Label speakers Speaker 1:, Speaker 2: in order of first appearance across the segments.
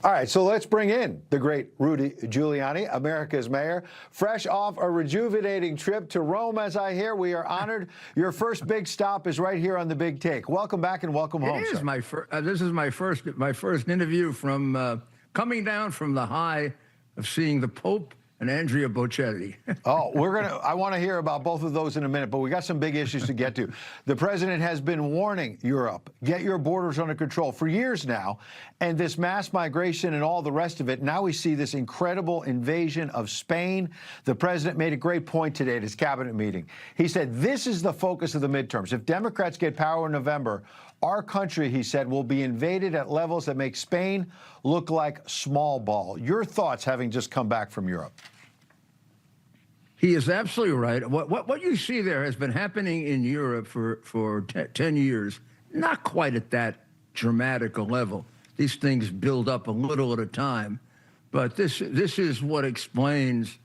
Speaker 1: All right, so let's bring in the great Rudy Giuliani, America's mayor, fresh off a rejuvenating trip to Rome, as I hear. We are honored. Your first big stop is right here on The Big Take. Welcome back and welcome home,
Speaker 2: It is
Speaker 1: sir.
Speaker 2: my this is my first interview from coming down from the high of seeing the Pope and Andrea Bocelli.
Speaker 1: Oh, I want to hear about both of those in a minute, but we got some big issues to get to. The president has been warning Europe, get your borders under control for years now, and this mass migration and all the rest of it. Now we see this incredible invasion of Spain. The president made a great point today at his cabinet meeting. He said, this is the focus of the midterms. If Democrats get power in November, our country, he said, will be invaded at levels that make Spain look like small ball. Your thoughts, having just come back from Europe?
Speaker 2: He is absolutely right. What you see there has been happening in Europe for 10 years, not quite at that dramatic a level. These things build up a little at a time. But this is what explains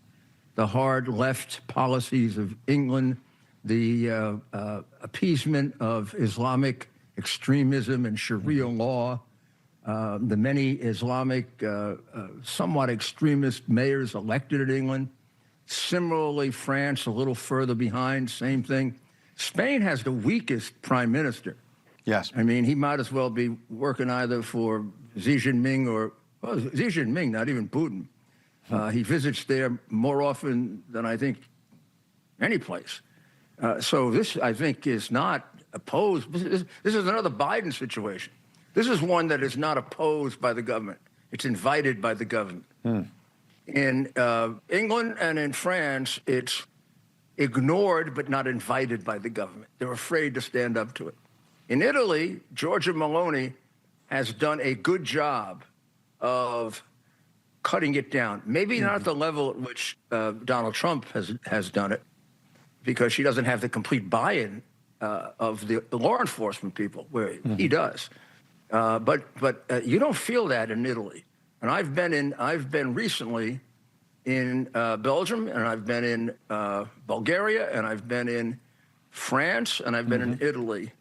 Speaker 2: the hard left policies of England, the appeasement of Islamic extremism and Sharia law, the many Islamic, somewhat extremist mayors elected in England. Similarly, France, a little further behind, same thing. Spain has the weakest prime minister.
Speaker 1: Yes.
Speaker 2: I mean, he might as well be working either for Xi Jinping or, well, Xi Jinping, not even Putin. He visits there more often than I think any place. So this, I think, is not opposed. This is another Biden situation. This is one that is not opposed by the government. It's invited by the government. In England and in France, it's ignored but not invited by the government. They're afraid to stand up to it. In Italy, Giorgia Meloni has done a good job of cutting it down. Maybe not at the level at which Donald Trump has done it, because she doesn't have the complete buy-in of the law enforcement people, where he does. But you don't feel that in Italy. And I've been recently in Belgium, and I've been in Bulgaria, and I've been in France, and I've been in Italy.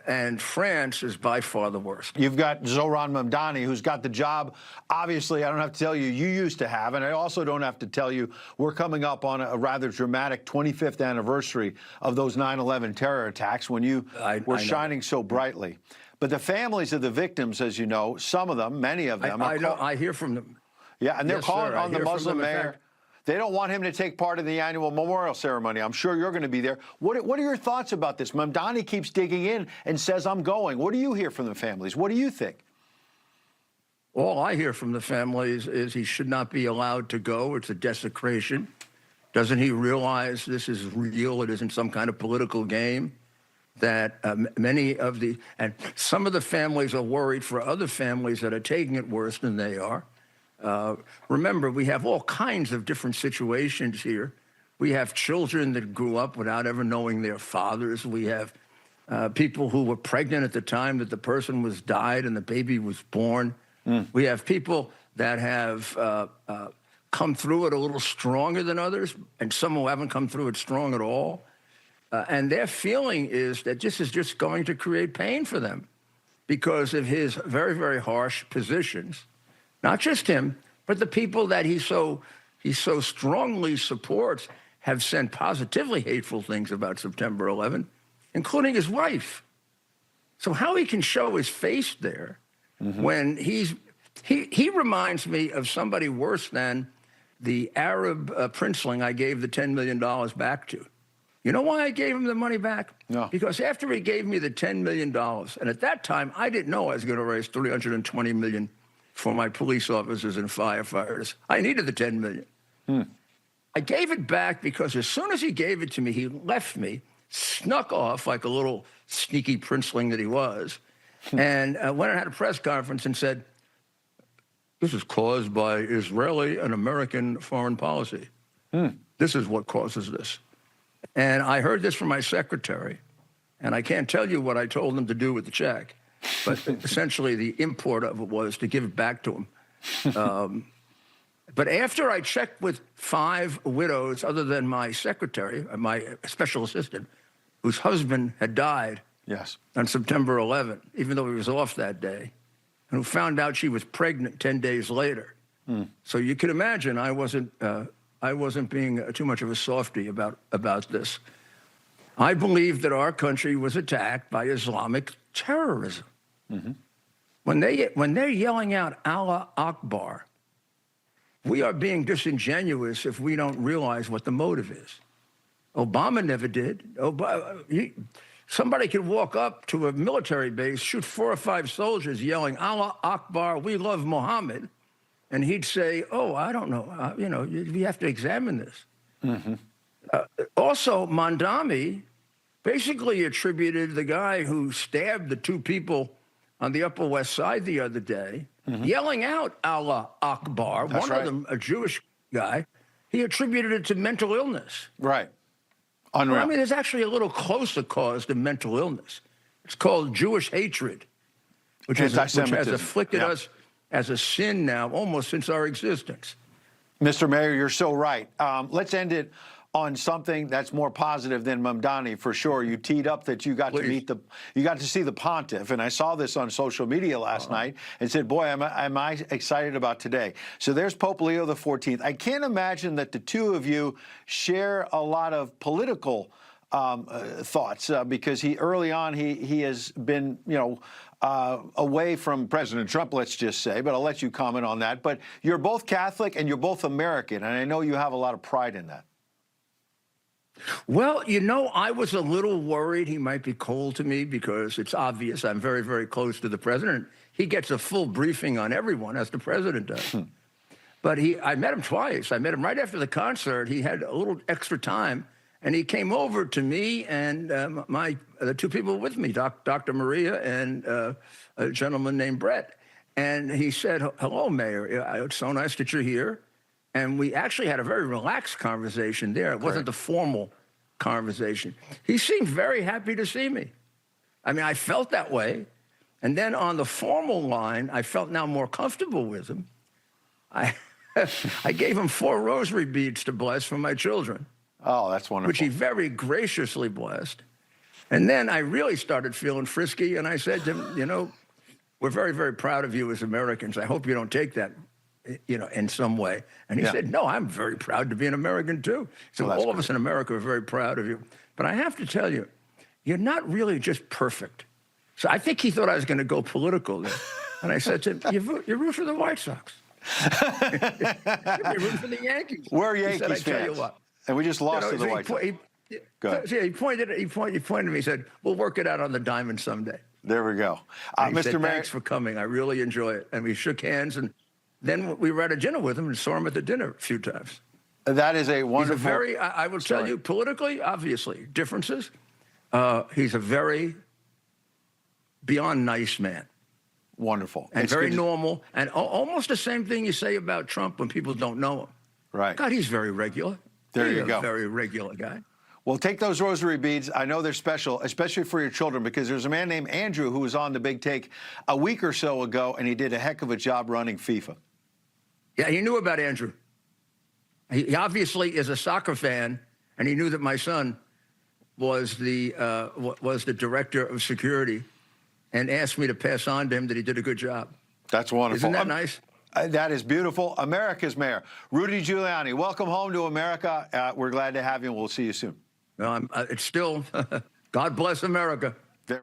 Speaker 2: And France is by far the worst.
Speaker 1: You've got Zoran Mamdani, who's got the job, obviously, I don't have to tell you, you used to have, and I also don't have to tell you, we're coming up on a rather dramatic 25th anniversary of those 9/11 terror attacks when you were shining so brightly. But the families of the victims, as you know, some of them, many of them.
Speaker 2: I hear from them.
Speaker 1: Yeah, and they're
Speaker 2: Yes,
Speaker 1: calling
Speaker 2: sir,
Speaker 1: on the Muslim mayor. They don't want him to take part in the annual memorial ceremony. I'm sure you're going to be there. What are your thoughts about this? Mamdani keeps digging in and says, I'm going. What do you hear from the families? What do you think?
Speaker 2: All I hear from the families is he should not be allowed to go. It's a desecration. Doesn't he realize this is real? It isn't some kind of political game? That and some of the families are worried for other families that are taking it worse than they are. Remember, we have all kinds of different situations here. We have children that grew up without ever knowing their fathers. We have people who were pregnant at the time that the person was died and the baby was born. We have people that have come through it a little stronger than others, and some who haven't come through it strong at all. And their feeling is that this is just going to create pain for them because of his very, very harsh positions. Not just him, but the people that he so strongly supports have said positively hateful things about September 11, including his wife. So how he can show his face there when he reminds me of somebody worse than the Arab princeling I gave the $10 million back to. You know why I gave him the money back?
Speaker 1: No.
Speaker 2: Because after he gave me the $10 million, and at that time, I didn't know I was going to raise $320 million for my police officers and firefighters. I needed the $10 million. I gave it back because as soon as he gave it to me, he left me, snuck off like a little sneaky princeling that he was, and went and had a press conference and said, this is caused by Israeli and American foreign policy. This is what causes this. And I heard this from my secretary, and I can't tell you what I told him to do with the check, but essentially the import of it was to give it back to him. But after I checked with 5 widows, other than my secretary, my special assistant, whose husband had died on September 11th, even though he was off that day, who found out she was pregnant 10 days later. So you can imagine I wasn't being too much of a softie about this. I believe that our country was attacked by Islamic terrorism. When they're yelling out Allah Akbar, we are being disingenuous if we don't realize what the motive is. Obama never did. Somebody could walk up to a military base, shoot 4 or 5 soldiers yelling Allah Akbar, we love Muhammad, and he'd say, oh, I don't know, we have to examine this. Also, Mandami basically attributed the guy who stabbed the 2 people on the Upper West Side the other day, yelling out Allah Akbar,
Speaker 1: That's
Speaker 2: one
Speaker 1: right.
Speaker 2: of them, a Jewish guy, he attributed it to mental illness.
Speaker 1: Right. Unreal.
Speaker 2: Well, I mean, there's actually a little closer cause to mental illness. It's called Jewish hatred, which has afflicted us as a sin now almost since our existence.
Speaker 1: Mr. Mayor, you're so right. Let's end it on something that's more positive than Mamdani, for sure. You teed up that you got to see the pontiff, and I saw this on social media last night and said, boy, am I excited about today. So there's Pope Leo XIV. I can't imagine that the two of you share a lot of political thoughts because early on he has been, away from President Trump, let's just say, but I'll let you comment on that. But you're both Catholic and you're both American, and I know you have a lot of pride in that.
Speaker 2: Well, I was a little worried he might be cold to me because it's obvious I'm very, very close to the president. He gets a full briefing on everyone, as the president does. But I met him twice. I met him right after the concert. He had a little extra time, and he came over to me and the 2 people with me, Dr. Maria and a gentleman named Brett. And he said, hello, Mayor. It's so nice that you're here. And we actually had a very relaxed conversation there. It wasn't the formal conversation. He seemed very happy to see me. I mean, I felt that way. And then on the formal line, I felt now more comfortable with him. I gave him 4 rosary beads to bless for my children.
Speaker 1: Oh, that's wonderful.
Speaker 2: Which he very graciously blessed. And then I really started feeling frisky, and I said to him, we're very, very proud of you as Americans. I hope you don't take that in some way. And he said, no, I'm very proud to be an American too. So all of us in America are very proud of you. But I have to tell you, you're not really just perfect. So I think he thought I was going to go political there. And I said to him, you root for the White Sox. You root for the Yankees.
Speaker 1: We're Yankees
Speaker 2: fans.
Speaker 1: I tell you what. And we just lost to the White Sox.
Speaker 2: He pointed to me and said, we'll work it out on the diamond someday.
Speaker 1: There we go.
Speaker 2: Mr. Mayor, thanks for coming. I really enjoy it. And we shook hands, and then we were at a dinner with him and saw him at the dinner a few times.
Speaker 1: That is a wonderful...
Speaker 2: I will tell you, politically, obviously, differences. He's a very beyond nice man.
Speaker 1: Wonderful.
Speaker 2: And very normal. And almost the same thing you say about Trump when people don't know him.
Speaker 1: Right.
Speaker 2: God, he's very regular.
Speaker 1: There you go.
Speaker 2: A very regular guy.
Speaker 1: Well, take those rosary beads. I know they're special, especially for your children, because there's a man named Andrew who was on The Big Take a week or so ago, and he did a heck of a job running FIFA.
Speaker 2: Yeah, he knew about Andrew. He obviously is a soccer fan, and he knew that my son was the director of security, and asked me to pass on to him that he did a good job.
Speaker 1: That's wonderful.
Speaker 2: Isn't that nice?
Speaker 1: That is beautiful. America's mayor, Rudy Giuliani. Welcome home to America. We're glad to have you, and we'll see you soon.
Speaker 2: No, it's still, God bless America.
Speaker 1: There.